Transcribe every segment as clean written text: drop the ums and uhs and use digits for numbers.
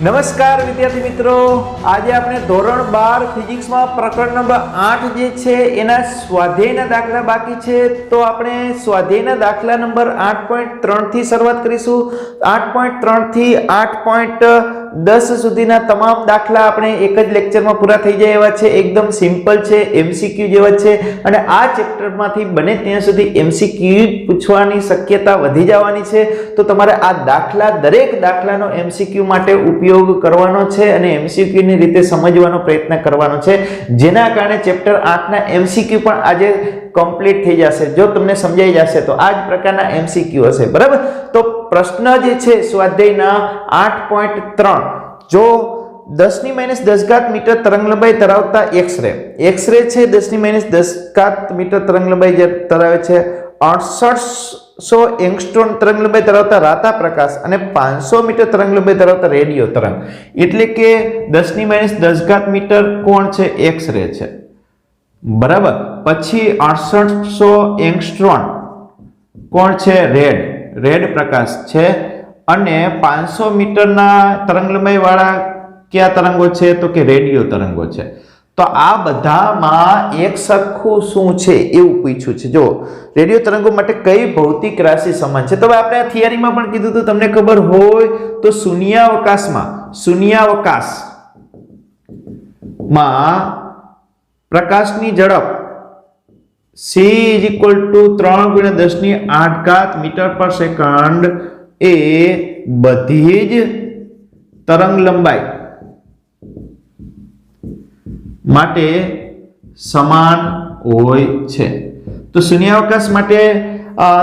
નમસ્કાર વિદ્યાર્થી મિત્રો, આજે આપણે ધોરણ 12 ફિઝિક્સમાં પ્રકરણ નંબર 8 જે છે એના સ્વાધ્યાયના દાખલા બાકી છે. તો આપણે સ્વાધ્યાયના દાખલા નંબર 8.3 થી શરૂઆત કરીશું. 8.3 થી 8.10 સુધીના તમામ દાખલા આપણે એક જ લેક્ચરમાં પૂરા થઈ જાય એવા છે. એકદમ સિમ્પલ છે, એમસીક્યુ જેવા છે અને આ ચેપ્ટરમાંથી બને ત્યાં સુધી એમસીક્યુ પૂછવાની શક્યતા વધી જવાની છે. તો તમારે આ દાખલા દરેક દાખલાનો એમસીક્યુ માટે ઉપયોગ કરવાનો છે અને એમસીક્યુ ની રીતે સમજવાનો પ્રયત્ન કરવાનો છે, જેના કારણે ચેપ્ટર 8 ના એમસીક્યુ પણ આજે કમ્પ્લીટ થઈ જશે. જો તમને સમજાઈ જશે તો આ જ પ્રકારના એમસીક્યુ હશે, બરાબર. તો પ્રશ્ન જે છે સ્વાધ્યાયના 8.3, જો 10 ની -10 ઘાત મીટર તરંગલંબાઈ ધરાવતા એક્સ-રે છે 10 ની -10 ઘાત મીટર તરંગલંબાઈ જે ધરાવે છે, 6800 એંગસ્ટ્રોમ તરંગલંબાઈ ધરાવતા રાતા પ્રકાશ અને 500 મીટર તરંગલંબાઈ ધરાવતા રેડિયો તરંગ, એટલે કે 10 ની -10 ઘાત મીટર કોણ છે? એક્સ-રે છે, બરાબર. પછી 6800 એંગસ્ટ્રોમ કોણ છે? રેડ પ્રકાશ છે. અને 500 મીટરના તરંગલંબાઈ વાળા કયા તરંગો છે? તો કે રેડિયો તરંગો છે. તો આ બધામાં એક સરખું શું છે એવું પૂછ્યું છે. જો રેડિયો તરંગો માટે કઈ ભૌતિક રાશિ સમાન છે? તો આપણે આ થિયરીમાં પણ કીધું હતું, તમને ખબર હોય તો શૂન્યાવકાશમાં પ્રકાશની ઝડપ c = 3 × 10⁸ મીટર પર સેકન્ડ એ બધી જ તરંગ લંબાઈ માટે સમાન હોય છે. તો શૂન્યાવકાશ માટે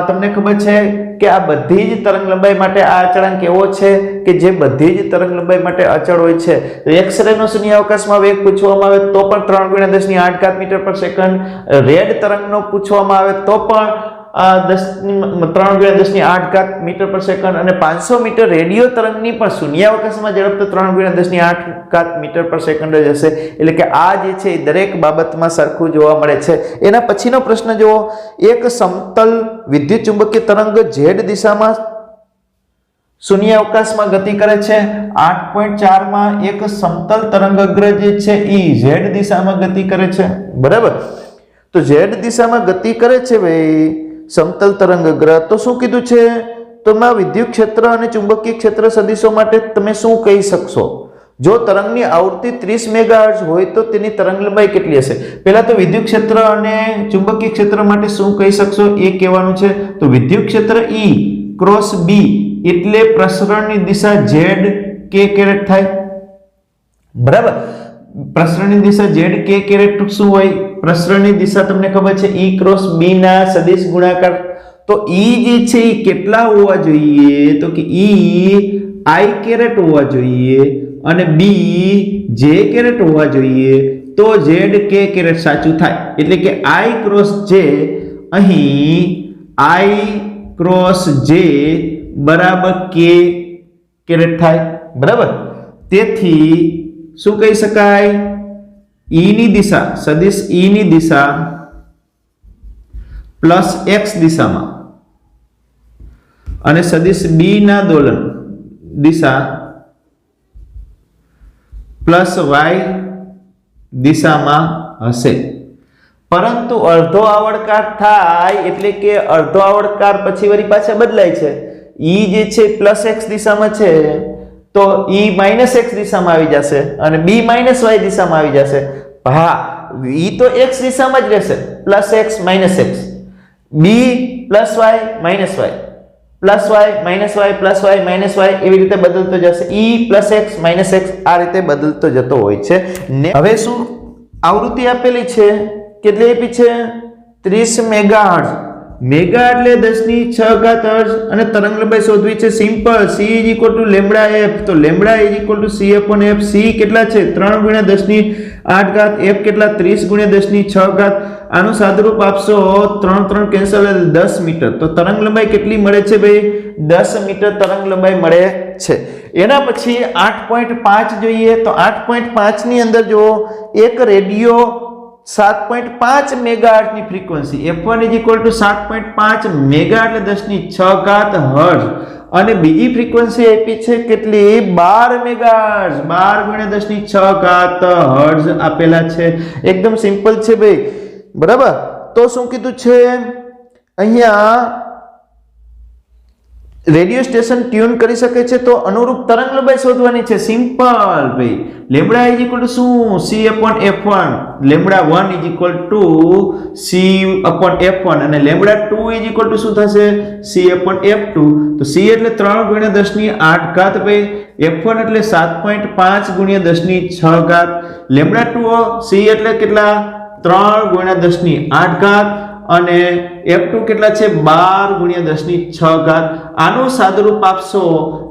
તમને ખબર છે કે આ બધી જ તરંગ લંબાઈ માટે આ અચળાંક એવો છે કે જે બધી જ તરંગ લંબાઈ માટે અચળ હોય છે. એક્સ-રે નો શૂન્યાવકાશમાં વેગ પૂછવામાં આવે તો પણ 3 × 10⁸ મીટર પર સેકન્ડ, રેડ તરંગનો પૂછવામાં આવે તો પણ 3 × 10⁸ મીટર પર સેકન્ડ અને 500 મીટર રેડિયો તરંગની પણ શૂન્યાવકાશમાં ઝડપ તો 3 × 10⁸ મીટર પર સેકન્ડ જ હશે. એટલે કે આ જે છે એ દરેક બાબતમાં સરખું જોવા મળે છે. એના પછીનો પ્રશ્ન જુઓ, એક સમતલ વિદ્યુત ચુંબકીય તરંગ z દિશામાં શૂન્યાવકાશમાં ગતિ કરે છે. 8.4 માં એક સમતલ તરંગગ્ર જે છે એ z દિશામાં ગતિ કરે છે, બરાબર. તો z દિશામાં ગતિ કરે છે ભાઈ સમતલ તરંગગ્ર, તો શું કીધું છે? તો માં વિદ્યુત ક્ષેત્ર અને ચુંબકીય ક્ષેત્ર સદિશો માટે તમે શું કહી શકશો? જો તરંગની આવૃત્તિ 30 મેગાહર્ટ્ઝ હોય તો તેની તરંગલંબાઈ કેટલી હશે? પહેલા તો વિદ્યુત ક્ષેત્ર અને ચુંબકીય ક્ષેત્ર માટે શું કહી શકશો એ કહેવાનું છે. તો વિદ્યુત ક્ષેત્ર E × B એટલે પ્રસરણની દિશા z k થાય, બરાબર. પ્રસરણની દિશા z k શું હોય? પ્રસરણની દિશા તમને ખબર છે E × B ના સદિશ ગુણાકાર. તો E જે છે એ કેટલા હોવા જોઈએ? તો કે E i હોવા જોઈએ અને B j હોવા જોઈએ, તો z k સાચું થાય. એટલે કે i × j અહીં i × j બરાબર k થાય, બરાબર. તેથી શું કહી શકાય? E ની દિશા, સદિશ E ની દિશા +x દિશામાં અને સદિશ B ના દોલન દિશા +y દિશામાં હશે. પરંતુ અડધો આવર્તકાર થાય એટલે કે અડધો આવર્તકાર પછી વળી પાછા બદલાય છે. E જે છે +x દિશામાં છે તો E -x દિશામાં આવી જશે અને B -y દિશામાં આવી જશે. હા, E તો x દિશામાં જ રહેશે, +x -x, B +y -y, +y -y એવી રીતે બદલતો જશે. E +x -x આ રીતે બદલતો જતો હોય છે. હવે શું આવૃત્તિ આપેલી છે? કેટલી આપી છે? 30 મેગાહર્ટ્ઝ. મેગા એટલે 10⁶ હર્ટ્ઝ અને તરંગલંબાઈ શોધવી છે. સિમ્પલ. c = λf, તો λ = c/f. c કેટલા છે? 3 × 10⁸ f કેટલા? 30 × 10⁶. આનું સાદુરૂપ આપશો 3 કેન્સલ એટલે 10 મીટર. તો તરંગલંબાઈ કેટલી મળે છે ભાઈ? 10 મીટર તરંગલંબાઈ મળે છે. એના પછી 8.5 જોઈએ. તો 8.5 ની અંદર જો એક રેડિયો 7.5 મેગાહર્ટ્ઝ ની ફ્રીક્વન્સી f1 = 7.5 મેગા એટલે 10⁶ હર્ટ્ઝ અને બીજી ફ્રીક્વન્સી આપી છે કેટલી 12 મેગાહર્ટ્ઝ 12 × 10⁶ હર્ટ્ઝ આપેલા છે એકદમ સિમ્પલ છે ભાઈ બરાબર તો શું કીધું છે અહીંયા રેડિયો સ્ટેશન ટ્યુન કરી શકે છે તો અનુરૂપ તરંગ લંબાઈ શોધવાની છે સિમ્પલ ભાઈ લેમ્બડા ઇઝ ઇક્વલ ટુ શું c/f1 lambda 1 is equal to c/f1 અને લેમ્બડા 2 ઇઝ ઇક્વલ ટુ શું થશે c/f2 તો c એટલે 3 × 10⁸ ભાઈ f1 એટલે 7.5 × 10⁶ લેમ્બડા 2 c એટલે કેટલા 3 × 10⁸ અને f2 કેટલા છે 12 × 10⁶ આનું સાદુરૂપ આપશો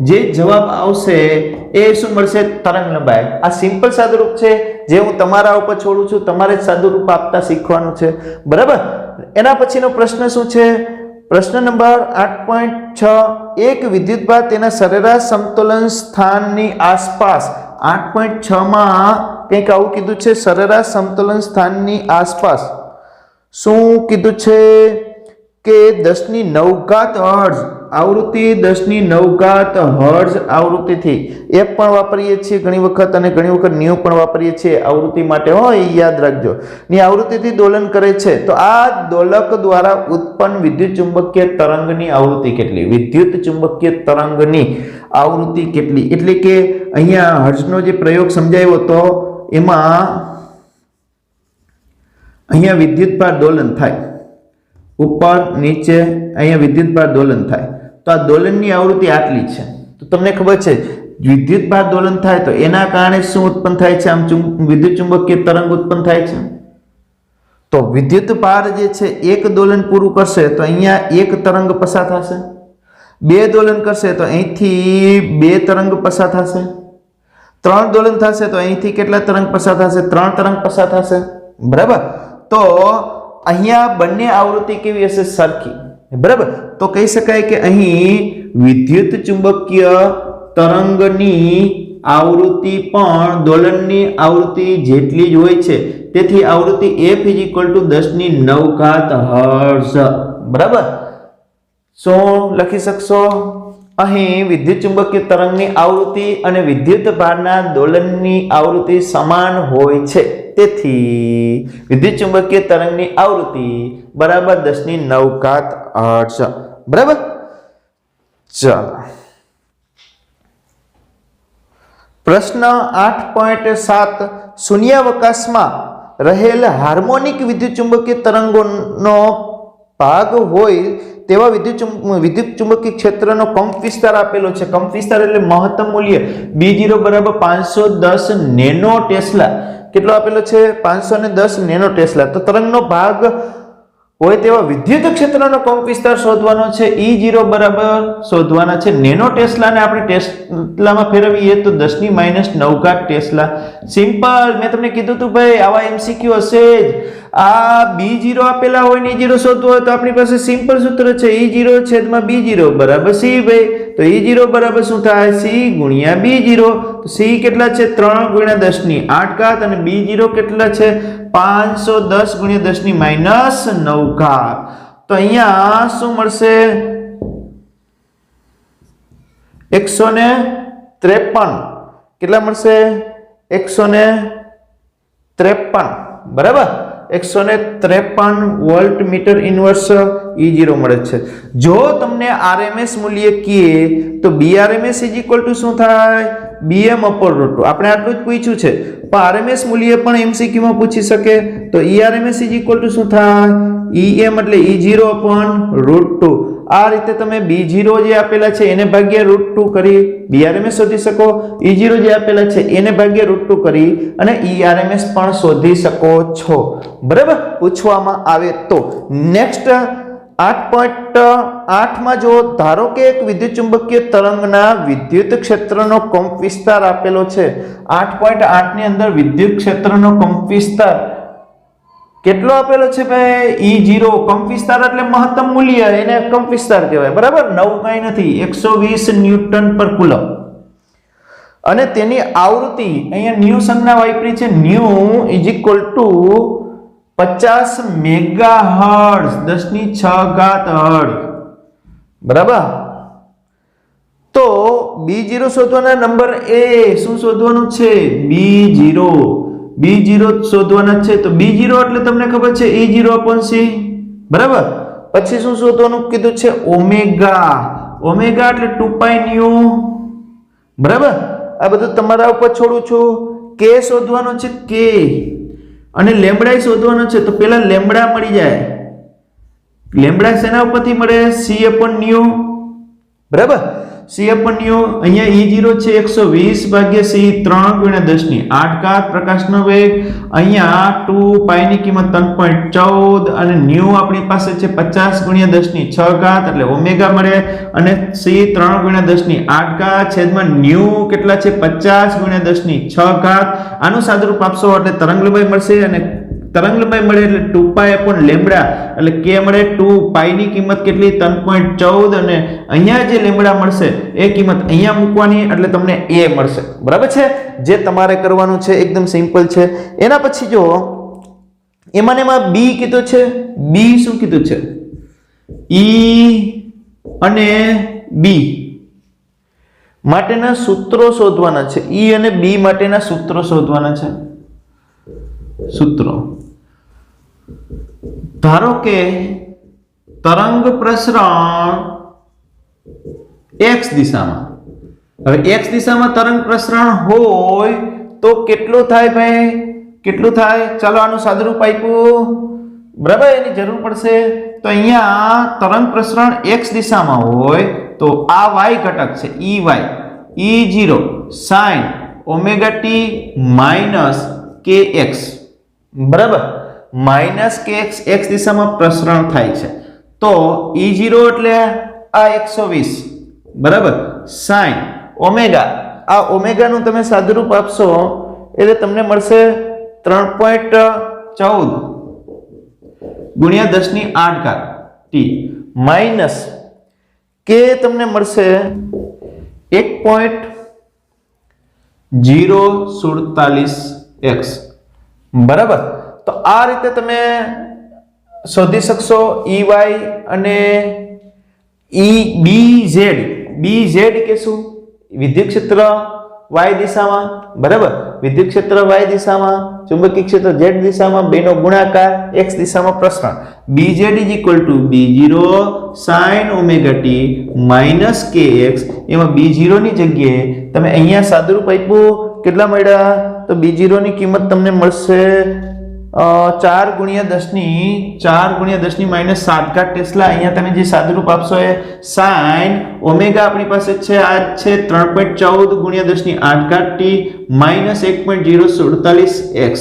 જે જવાબ આવશે એ શું મળશે તરંગ લંબાઈ આ સિમ્પલ સાદુરૂપ છે જે હું તમારા ઉપર છોડું છું તમારે જ સાદુરૂપ આપતા શીખવાનું છે બરાબર એના પછીનો પ્રશ્ન શું છે પ્રશ્ન નંબર 8.6 એક વિદ્યુતભાર તેના સરેરાશ સમતોલન સ્થાનની આસપાસ 8.6 માં કંઈક આવું કીધું છે સરેરાશ સમતોલન સ્થાનની આસપાસ શું કીધું છે કે 10⁹ હર્ટ્ઝ આવૃત્તિ 10⁹ હર્ટ્ઝ આવૃત્તિથી f પણ વાપરીએ છીએ ઘણી વખત અને ઘણી વખત ન્યુ પણ વાપરીએ છીએ આવૃત્તિ માટે હોય યાદ રાખજો ની આવૃત્તિથી દોલન કરે છે તો આ દોલક દ્વારા ઉત્પન્ન વિદ્યુત ચુંબકીય તરંગની આવૃત્તિ કેટલી વિદ્યુત ચુંબકીય તરંગની આવૃત્તિ કેટલી એટલે કે અહીંયા હર્ટ્ઝનો જે પ્રયોગ સમજાવ્યો તો એમાં અહીંયા વિદ્યુતભાર દોલન થાય ઉપર નીચે અહીંયા વિદ્યુતભાર દોલન થાય તો આ દોલનની આવૃત્તિ આટલી છે તો તમને ખબર છે વિદ્યુતભાર દોલન થાય તો એના કારણે શું ઉત્પન્ન થાય છે આમ વિદ્યુત ચુંબકીય તરંગ ઉત્પન્ન થાય છે તો વિદ્યુતભાર જે છે એક દોલન પૂરું કરશે તો અહીંયા એક તરંગ પસાર થશે બે દોલન કરશે તો અહીંથી બે તરંગ પસાર થશે ત્રણ દોલન થશે તો અહીંથી કેટલા તરંગ પસાર થશે ત્રણ તરંગ પસાર થશે બરાબર તો અહીંયા બંને આવૃત્તિ કેવી હશે સરખી બરાબર તો કહી શકાય કે અહીં વિદ્યુત ચુંબકીય તરંગની આવૃત્તિ પણ દોલનની આવૃત્તિ જેટલી જ હોય છે તેથી આવૃત્તિ f = 10⁹ હર્ટ્ઝ બરાબર શું લખી શકશો અહીં વિદ્યુત ચુંબકીય તરંગની આવૃત્તિ અને વિદ્યુતભારના દોલનની આવૃત્તિ સમાન હોય છે તેથી વિદ્યુત ચુંબકીય તરંગની આવૃત્તિ બરાબર 10⁹ હર્ટ્ઝ બરાબર ચાલો પ્રશ્ન 8.7 શૂન્યાવકાશમાં રહેલ હાર્મોનિક વિદ્યુત ચુંબકીય તરંગોનો ભાગ હોય તેવા વિદ્યુત ચુંબકીય ક્ષેત્રનો કંપ વિસ્તાર આપેલો છે કંપ વિસ્તાર એટલે મહત્તમ મૂલ્ય B0 = 510 નેનો ટેસ્લા કેટલો આપેલો છે 510 નેનો ટેસ્લા તો તરંગનો ભાગ હોય તેવા વિદ્યુત ક્ષેત્રનો કંપ વિસ્તાર શોધવાનો છે E0 બરાબર શોધવાના છે નેનો ટેસ્લાને આપણે ટેસ્લામાં ફેરવીએ તો 10⁻⁹ ટેસ્લા સિમ્પલ મેં તમને કીધું હતું ભાઈ આવા MCQ હશે જ આ B0 આપેલા હોય ને E0 શોધવું હોય તો આપણી પાસે સિમ્પલ સૂત્ર છે E0/B0 બરાબર C ભાઈ તો E0 બરાબર શું થાય C × B0 તો C કેટલા છે 3 × 10⁸ અને B0 કેટલા છે 510 × 10⁻⁹ તો અહીંયા શું મળશે 153 કેટલા મળશે 153 બરાબર 153 વોલ્ટ મીટર ઇન્વર્સ E0 મળે છે જો તમને RMS મૂલ્ય કીએ તો BRMS = શું થાય Bm/√2 આપણે આટલું જ પૂછ્યું છે પણ RMS મૂલ્ય પણ MCQ માં પૂછી શકે તો ERMS = શું થાય EM એટલે E0/√2 આ રીતે તમે B0 જે આપેલા છે એને ભાગ્યા √2 કરી BRMS શોધી શકો E0 જે આપેલા છે એને ભાગ્યા √2 કરી અને ERMS પણ શોધી શકો છો બરાબર પૂછવામાં આવે તો નેક્સ્ટ 8.8 માં જો ધારો કે એક વિદ્યુત ચુંબકીય તરંગના વિદ્યુત ક્ષેત્રનો કંપ વિસ્તાર આપેલો છે 8.8 ની અંદર વિદ્યુત ક્ષેત્રનો કંપ વિસ્તાર કેટલો આપેલો છે ભાઈ E0 કંપ વિસ્તાર એટલે મહત્તમ મૂલ્ય એને કંપ વિસ્તાર કહેવાય બરાબર નવું કાંઈ નથી 120 ન્યૂટન/કુલમ અને તેની આવૃત્તિ અહીંયા ન્યુ સંજ્ઞા વાપરી છે ન્યુ = 50 મેગાહર્ટ્ઝ 10⁶ હર્ટ્ઝ બરાબર તો B0 શોધવાના નંબર એ શું શોધવાનું છે? B0 શોધવાના છે. તો B0 એટલે તમને ખબર છે E0/c, બરાબર. પછી શું શોધવાનું કીધું છે? ઓમેગા એટલે 2π ન્યુ, બરાબર. આ બધું તમારા ઉપર છોડું છું. k શોધવાનો છે, k, અને લેમ્બડા શોધવાનો છે. તો પેલા લેમ્બડા મળી જાય. લેમ્બડા શેના ઉપરથી મળે? c/ન્યુ, બરાબર. c/ન્યુ અહીંયા E0 છે 120/c 3×10⁸ પ્રકાશનો વેગ. અહીંયા 2π ની કિંમત 3.14 અને ન્યુ આપણી પાસે છે 50×10⁶ એટલે ઓમેગા મળે. અને c 3×10⁸ છેદમાં ન્યુ કેટલા છે? 50×10⁶. આનું સાદુરૂપ આપશો એટલે તરંગલંબાઈ મળશે, અને તરંગલંબાઈ મળે એટલે 2π લેમ્બડા એટલે k મળે 2π ની કિંમત કેટલી? 3.14 અને અહીંયા જે લેમ્બડા મળશે એ કિંમત અહીંયા મૂકવાની એટલે તમને a મળશે, બરાબર છે. જે તમારે કરવાનું છે એકદમ સિમ્પલ છે. એના પછી જો એમાં b કીધું છે. b શું કીધું છે? E અને b માટેના સૂત્રો શોધવાના છે. E અને b માટેના સૂત્રો શોધવાના છે. સૂત્રો ધારો કે તરંગ પ્રસરણ x દિશામાં. હવે x દિશામાં તરંગ પ્રસરણ હોય તો કેટલું થાય ભાઈ? કેટલું થાય? ચાલો આનું સાદુરૂપ આપ્યું, બરાબર. એની જરૂર પડશે. તો અહીંયા તરંગ પ્રસરણ x દિશામાં હોય તો આ y ઘટક છે ey, E0 sin ωt minus kx, બરાબર. -kx x દિશામાં પ્રસરણ થાય છે. તો E0 એટલે આ 120, બરાબર. sin ઓમેગા, આ ઓમેગા નું તમે સાદુરૂપ આપશો એટલે તમને મળશે 3.14 × 10⁸ t માઈનસ k તમને મળશે 1.047x, બરાબર. તો આ રીતે તમે શોધી શકશો ey અને BZ કે શું? વિદ્યુત ક્ષેત્ર y દિશામાં, બરાબર. વિદ્યુત ક્ષેત્ર y દિશામાં, ચુંબકીય ક્ષેત્ર z દિશામાં, બેનો ગુણાકાર x દિશામાં પ્રસરણ. BZ B0 sin ωt minus kx. એમાં B0 ની જગ્યાએ તમે અહીંયા સાદુરૂપ આપ્યું, કેટલા મળ્યા? તો B0 ની કિંમત તમને મળશે 4×10⁻⁷ ટેસ્લા. અહીંયા તમે જે સાદુરૂપ આપશો એ sin ઓમેગા આપણી પાસે છે આ છે 3.14 × 10⁸ t માઈનસ 1.047x,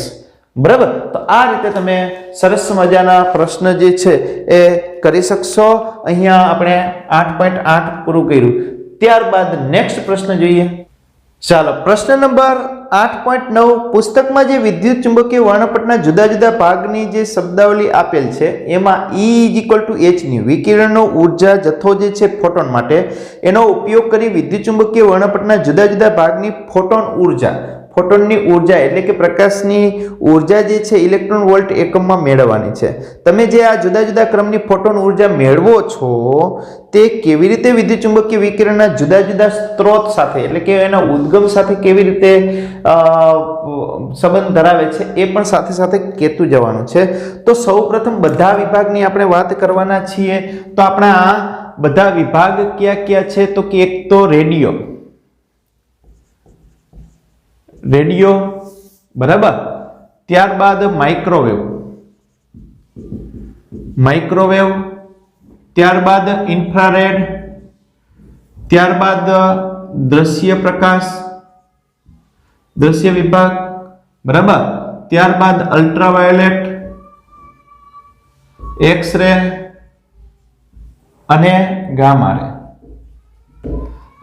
બરાબર. તો આ રીતે તમે સરસ મજાના પ્રશ્ન જે છે એ કરી શકશો. અહીંયા આપણે 8.8 પૂરું કર્યું. ત્યારબાદ નેક્સ્ટ પ્રશ્ન જોઈએ. ચાલો, પ્રશ્ન નંબર 8.9. પુસ્તકમાં જે વિદ્યુત ચુંબકીય વર્ણપટના જુદા જુદા ભાગની જે શબ્દાવલી આપેલ છે એમાં E h ની વિકિરણનો ઉર્જા જથ્થો જે છે ફોટોન માટે, એનો ઉપયોગ કરી વિદ્યુત ચુંબકીય વર્ણપટના જુદા જુદા ભાગની ફોટોનની ઉર્જા એટલે કે પ્રકાશની ઉર્જા જે છે ઇલેક્ટ્રોન વોલ્ટ એકમમાં મેળવવાની છે. તમે જે આ જુદા જુદા ક્રમની ફોટોન ઉર્જા મેળવો છો તે કેવી રીતે વિદ્યુત ચુંબકીય વિકિરણના જુદા જુદા સ્ત્રોત સાથે એટલે કે એના ઉદ્ગમ સાથે કેવી રીતે સંબંધ ધરાવે છે એ પણ સાથે સાથે કહેતું જવાનું છે. તો સૌપ્રથમ બધા વિભાગની આપણે વાત કરવાના છીએ. તો આપણા બધા વિભાગ કયા કયા છે? તો કે એક તો રેડિયો, બરાબર. ત્યારબાદ માઇક્રોવેવ, ત્યારબાદ ઇન્ફ્રારેડ, ત્યારબાદ દ્રશ્ય વિભાગ, બરાબર. ત્યારબાદ અલ્ટ્રાવાયોલેટ, એક્સ-રે અને ગામા રે.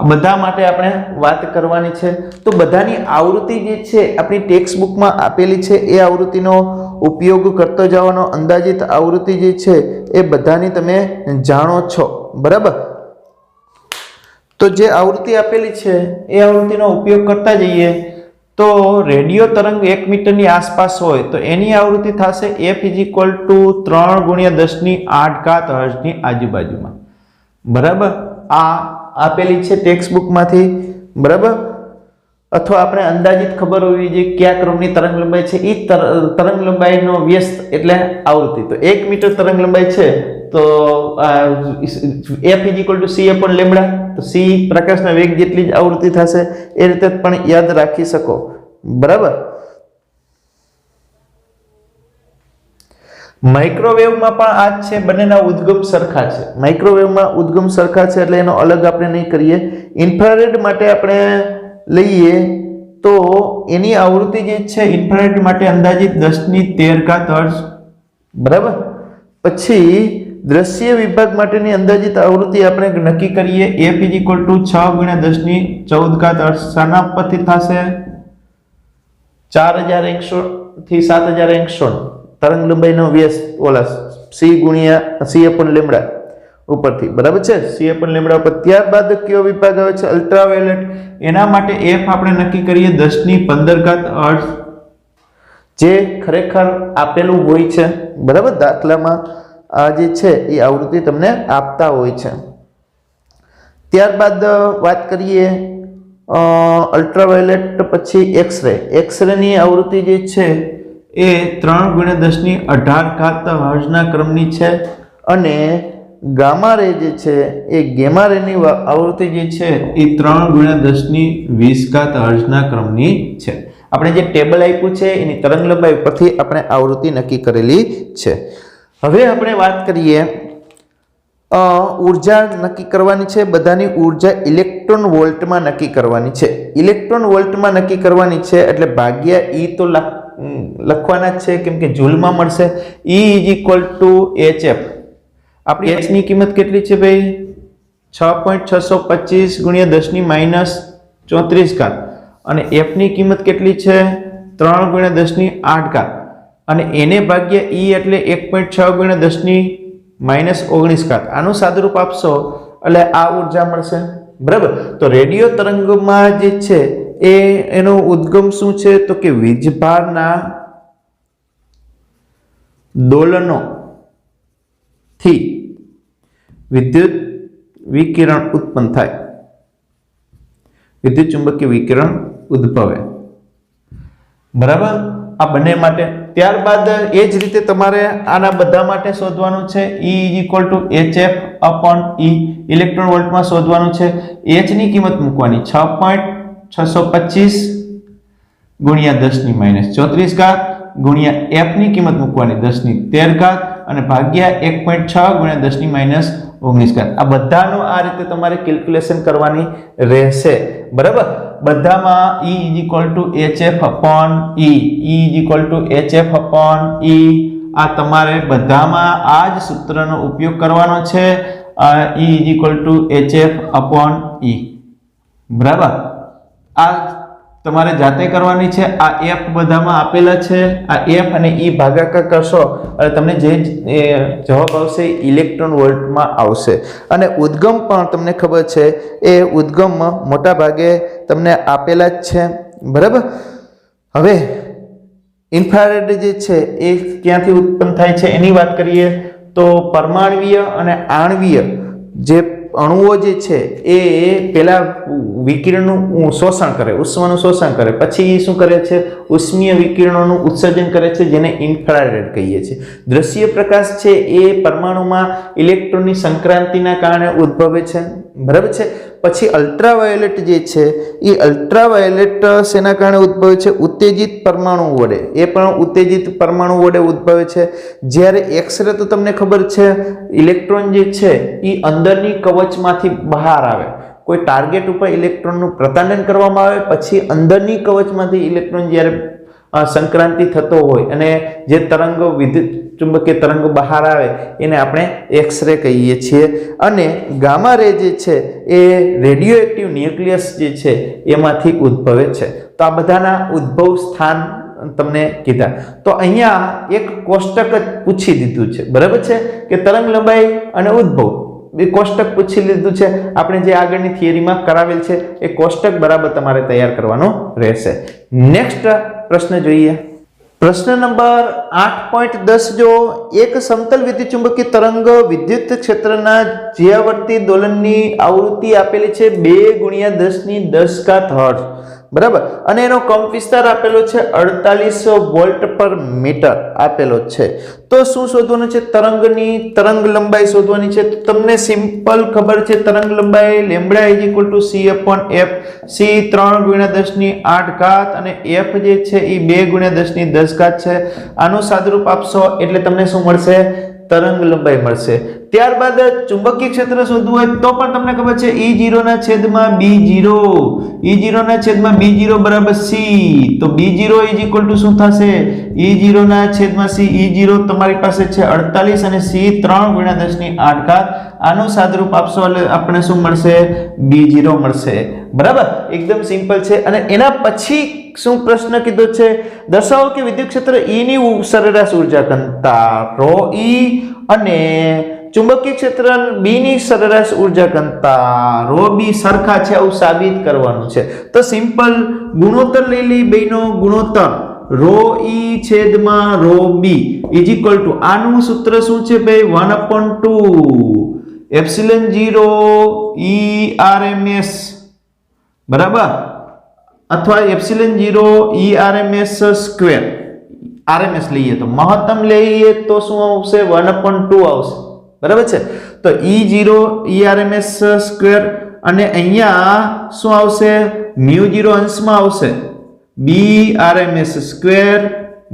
બધા માટે આપણે વાત કરવાની છે. તો બધાની આવૃત્તિ જે છે આપણી ટેક્સ્ટ બુકમાં આપેલી છે એ આવૃત્તિનો ઉપયોગ કરતો જવાનો. અંદાજિત આવૃત્તિ જે છે એ બધાની તમે જાણો છો, બરાબર. તો જે આવૃત્તિ આપેલી છે એ આવૃત્તિનો ઉપયોગ કરતા જઈએ. તો રેડિયો તરંગ 1 મીટરની આસપાસ હોય તો એની આવૃત્તિ થશે f 3 × 10⁸ હર્ટ્ઝની આજુબાજુમાં, બરાબર. આ આપેલી છે ટેક્સ્ટ બુકમાંથી, બરાબર, અથવા આપણે અંદાજિત ખબર હોવી જોઈએ કયા ક્રમની તરંગ લંબાઈ છે. એ તરંગ લંબાઈનો વ્યસ્ત એટલે આવૃત્તિ. તો 1 મીટર તરંગ લંબાઈ છે તો f = c/λ, તો c પ્રકાશના વેગ જેટલી જ આવૃત્તિ થશે. એ રીતે પણ યાદ રાખી શકો, બરાબર. માઇક્રોવેવમાં પણ આ જ છે, બંનેના ઉદ્ગમ સરખા છે. માઇક્રોવેવમાં ઉદ્ગમ સરખા છે એટલે એનો અલગ આપણે નહીં કરીએ. ઇન્ફ્રારેડ માટે આપણે લઈએ તો એની આવૃત્તિ જે છે ઇન્ફ્રારેડ માટે અંદાજિત 10^13 હર્ટ્ઝ, બરાબર. પછી દ્રશ્ય વિભાગ માટેની અંદાજિત આવૃત્તિ આપણે નક્કી કરીએ f = 6×1014 હર્ટ્ઝ. શાના પરથી થશે? 4100 થી 7100 તરંગ લંબાઈનો વ્યસ્ત ઓલા c/λ ઉપરથી, બરાબર છે, c/λ ઉપર. ત્યારબાદ કયો વિભાગ આવે છે? અલ્ટ્રાવાયોલેટ. એના માટે f આપણે નક્કી કરીએ 10^15 હર્ટ્ઝ, જે ખરેખર આપેલું હોય છે, બરાબર. દાખલામાં આ જે છે એ આવૃત્તિ તમને આપતા હોય છે. ત્યારબાદ વાત કરીએ અલ્ટ્રાવાયોલેટ પછી એક્સરે. એક્સરેની આવૃત્તિ જે છે એ 3×1018 હર્ટ્ઝના ક્રમની છે. અને ગામા રે જે છે એ ગેમા રેની આવૃત્તિ જે છે એ 3×1020 હર્ટ્ઝના ક્રમની છે. આપણે જે ટેબલ આપ્યું છે એની તરંગ લંબાઈ પરથી આપણે આવૃત્તિ નક્કી કરેલી છે. હવે આપણે વાત કરીએ ઉર્જા નક્કી કરવાની છે. બધાની ઉર્જા ઇલેક્ટ્રોન વોલ્ટમાં નક્કી કરવાની છે. ઇલેક્ટ્રોન વોલ્ટમાં નક્કી કરવાની છે એટલે ભાગ્યા E તો લખવાના જ છે, કેમ કે જૂલમાં મળશે. E = hf. આપણી h ની કિંમત કેટલી છે ભાઈ? 6.625 × 10⁻34 અને f ની કિંમત કેટલી છે? 3×10⁸. અને એને ભાગ્યા E એટલે 1.6 × 10⁻19. આનું સાદુરૂપ આપશો એટલે આ ઉર્જા મળશે, બરાબર. તો રેડિયો તરંગમાં જે છે એનો ઉદ્ગમ શું છે? તો કે વીજભારના દોલનો થી વિદ્યુત વિકિરણ ઉત્પન્ન થાય, વિદ્યુત ચુંબકીય વિકિરણ ઉદ્ભવે, બરાબર. આ બંને માટે. ત્યારબાદ એ જ રીતે તમારે આના બધા માટે શોધવાનું છે. E = hf/E ઇલેક્ટ્રોન વોલ્ટમાં શોધવાનું છે. h ની કિંમત મૂકવાની 6.625 × 10⁻34 ગુણ્યા f ની કિંમત મૂકવાની 10⁻13 અને ભાગ્યા 1.6 × 10⁻19. આ બધાનો આ રીતે તમારે કેલ્ક્યુલેશન કરવાની રહેશે, બરાબર. બધામાં E = hf/E, E = hf/E. આ તમારે બધામાં આ જ સૂત્રનો ઉપયોગ કરવાનો છે. E = hf/E, બરાબર. આ તમારે જાતે કરવાની છે. આ f બધામાં આપેલા છે. આ f અને e ભાગાકાર કરશો એટલે તમને જે જવાબ આવશે ઇલેક્ટ્રોન વોલ્ટમાં આવશે. અને ઉદ્ગમ પણ તમને ખબર છે, એ ઉદ્ગમ મોટા ભાગે તમને આપેલા જ છે, બરાબર. હવે ઇન્ફ્રારેડ જે છે એ ક્યાંથી ઉત્પન્ન થાય છે એની વાત કરીએ તો પરમાણ્વીય અને આણ્વીય જે અણુઓ જે છે એ પેલા વિકિરણનું શોષણ કરે, ઉષ્માનું શોષણ કરે, પછી શું કરે છે? ઉષ્મીય વિકિરણોનું ઉત્સર્જન કરે છે, જેને ઇન્ફ્રારેડ કહીએ છીએ. દ્રશ્ય પ્રકાશ છે એ પરમાણુમાં ઇલેક્ટ્રોનની સંક્રાંતિના કારણે ઉદ્ભવે છે, બરાબર છે. પછી અલ્ટ્રાવાયોલેટ જે છે એ અલ્ટ્રાવાયોલેટ શેના કારણે ઉદ્ભવે છે? ઉત્તેજિત પરમાણુ વડે. એ પણ ઉત્તેજિત પરમાણુ વડે ઉદ્ભવે છે. જ્યારે એક્સરે તો તમને ખબર છે ઇલેક્ટ્રોન જે છે એ અંદરની કવચમાંથી બહાર આવે, કોઈ ટાર્ગેટ ઉપર ઇલેક્ટ્રોનનું પ્રતાડન કરવામાં આવે, પછી અંદરની કવચમાંથી ઇલેક્ટ્રોન જ્યારે સંક્રાંતિ થતો હોય અને જે તરંગો વિદ્યુત ચુંબકીય તરંગો બહાર આવે એને આપણે એક્સરે કહીએ છીએ. અને ગામા રે જે છે એ રેડિયો એક્ટિવ ન્યુક્લિયસ જે છે એમાંથી ઉદ્ભવે છે. તો આ બધાના ઉદ્ભવ સ્થાન તમને કીધા. તો અહીંયા એક કોષ્ટક જ પૂછી દીધું છે, બરાબર છે, કે તરંગ લંબાઈ અને ઉદ્ભવ એ કોષ્ટક પૂછી લીધું છે. આપણે જે આગળની થિયરીમાં કરાવેલ છે એ કોષ્ટક બરાબર તમારે તૈયાર કરવાનું રહેશે. નેક્સ્ટ પ્રશ્ન જોઈએ. प्रश्न नंबर 8.10 जो एक समतल विद्युत चुंबकीय तरंग विद्युत क्षेत्रना ज्यावर्ती दोलननी आवृत्ति आपेली छे 2 × 10⁻⁻⁰ हर्ट्ज बराबर અને એનો કંપ વિસ્તાર આપેલો છે 48 વોલ્ટ પર મીટર આપેલો છે તો શું શોધવાનું છે તરંગ લંબાઈ શોધવાની છે તો તમને સિમ્પલ ખબર છે તરંગ લંબાઈ લેમ્બડા c/f c 3 × 10⁸ અને f જે છે એ 2 × 10⁻10 છે આનું સાદુરૂપ આપશો એટલે તમને શું મળશે તરંગ લંબાઈ મળશે ત્યારબાદ ચુંબકીય ક્ષેત્ર શોધવું હોય તો પણ તમને ખબર છે E0 ના છેદમાં B0 E0 ના છેદમાં B0 બરાબર C તો B0 શું થશે E0 ના છેદમાં C E0 તમારી પાસે છે 48 અને C 3 × 10⁸ આનું સાદુરૂપ આપશો એટલે આપણે શું મળશે B0 મળશે બરાબર એકદમ સિમ્પલ છે અને એના પછી શું પ્રશ્ન કીધો છે દર્શાવો કે વિદ્યુત ક્ષેત્ર E ની સરેરાશ ઊર્જા ઘનતા ρe અને ચુંબકીય ક્ષેત્ર B ની સરેરાશ ઊર્જા ઘનતા ρb સરખા છે આવું સાબિત કરવાનું છે તો સિમ્પલ ગુણોત્તર લઈ લઈ બેનો ગુણોત્તર ρe છેદમાં ρb આનું સૂત્ર શું છે ભાઈ 1/2 ε0 E_RMS બરાબર અથવા ε0 E_RMS² RMS લઈએ તો મહત્તમ લઈએ તો શું આવશે 1/2 આવશે બરાબર છે તો E0 E_RMS² અને અહીંયા શું આવશે μ0 અંશમાં આવશે B_RMS²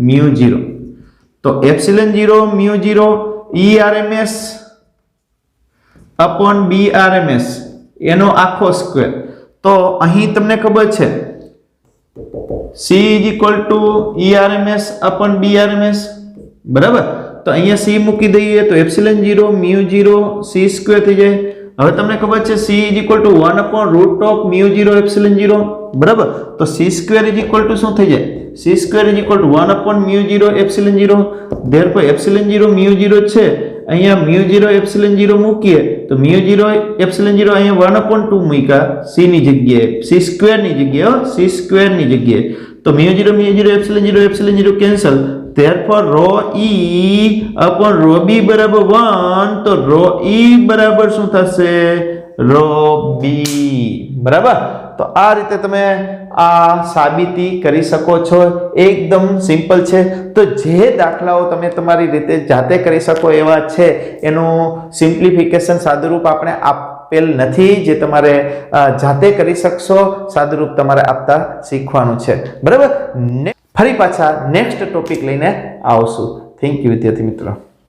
μ0 તો ε0 μ0 E_RMS upon B_RMS એનો આખો સ્ક્વેર તો અહીં તમને ખબર છે C E_RMS upon B_RMS બરાબર તો અહીંયા C મૂકી દઈએ તો ε0 μ0 c² થઈ જાય હવે તમને ખબર છે C 1/√μ0 ε0 બરાબર તો c² શું થઈ જાય c² 1/μ0 ε0 therefore ε0 μ0 છે અહીંયા μ0 ε0 મૂકીએ તો μ0 ε0 અહીંયા 1/2 મૂક્યા c ની જગ્યાએ c² ની જગ્યાએ c² ની જગ્યાએ તો μ0 ε0 cancel therefore ρe upon ρb બરાબર 1 તો ρe બરાબર શું થશે ρb બરાબર તો આ રીતે તમે આ સાબિતી કરી શકો છો એકદમ સિમ્પલ છે તો જે દાખલાઓ તમે તમારી રીતે જાતે કરી શકો એવા છે એનું સિમ્પ્લિફિકેશન સાદુરૂપ આપણે આપેલ નથી જે તમારે જાતે કરી શકશો સાદુરૂપ તમારે આપતા શીખવાનું છે બરાબર ફરી પાછા નેક્સ્ટ ટોપિક લઈને આવશું થેન્ક યુ વિદ્યાર્થી મિત્રો